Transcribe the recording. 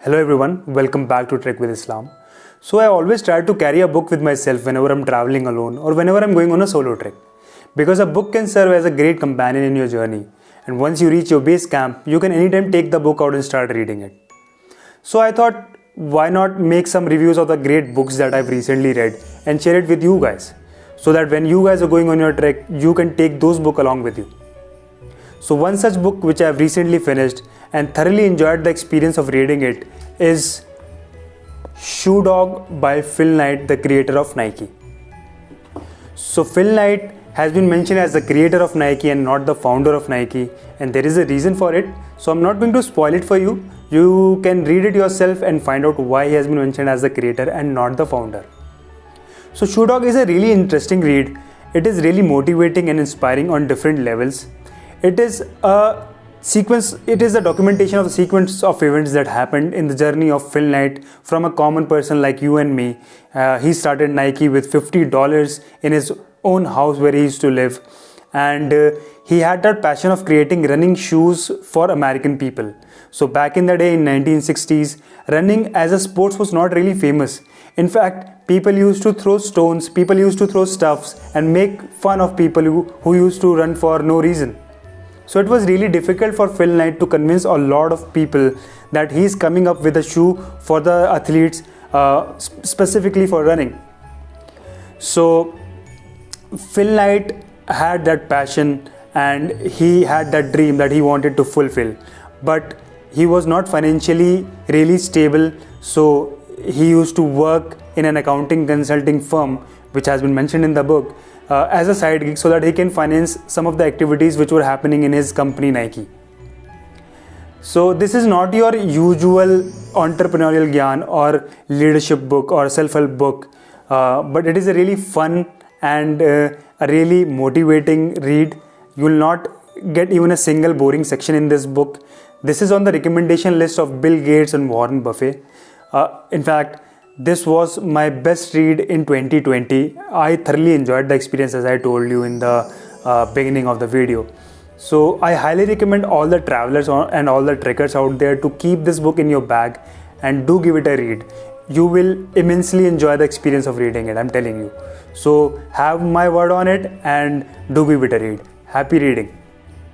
Hello everyone, welcome back to Trek with Islam. So I always try to carry a book with myself whenever I'm traveling alone or whenever I'm going on a solo trek. Because a book can serve as a great companion in your journey. And once you reach your base camp, you can anytime take the book out and start reading it. So I thought, why not make some reviews of the great books that I've recently read and share it with you guys. So that when you guys are going on your trek, you can take those books along with you. So one such book which I have recently finished and thoroughly enjoyed the experience of reading it is Shoe Dog by Phil Knight, the creator of Nike. So Phil Knight has been mentioned as the creator of Nike and not the founder of Nike, and there is a reason for it. So I'm not going to spoil it for you. You can read it yourself and find out why he has been mentioned as the creator and not the founder. So Shoe Dog is a really interesting read. It is really motivating and inspiring on different levels. It is a documentation of the sequence of events that happened in the journey of Phil Knight from a common person like you and me. He started Nike with $50 in his own house where he used to live, and he had that passion of creating running shoes for American people. So back in the day in 1960s, running as a sport was not really famous. In fact, people used to throw stones, people used to throw stuffs and make fun of people who used to run for no reason. So it was really difficult for Phil Knight to convince a lot of people that he is coming up with a shoe for the athletes, specifically for running. So Phil Knight had that passion and he had that dream that he wanted to fulfill, but he was not financially really stable. So he used to work in an accounting consulting firm, which has been mentioned in the book, as a side gig so that he can finance some of the activities which were happening in his company Nike. So this is not your usual entrepreneurial gyan or leadership book or self-help book, but it is a really fun and a really motivating read. You will not get even a single boring section in this book. This is on the recommendation list of Bill Gates and Warren Buffett. In fact, this was my best read in 2020. I thoroughly enjoyed the experience, as I told you in the beginning of the video. So I highly recommend all the travelers and all the trekkers out there to keep this book in your bag and do give it a read. You will immensely enjoy the experience of reading it, I'm telling you. So have my word on it and do give it a read. Happy reading.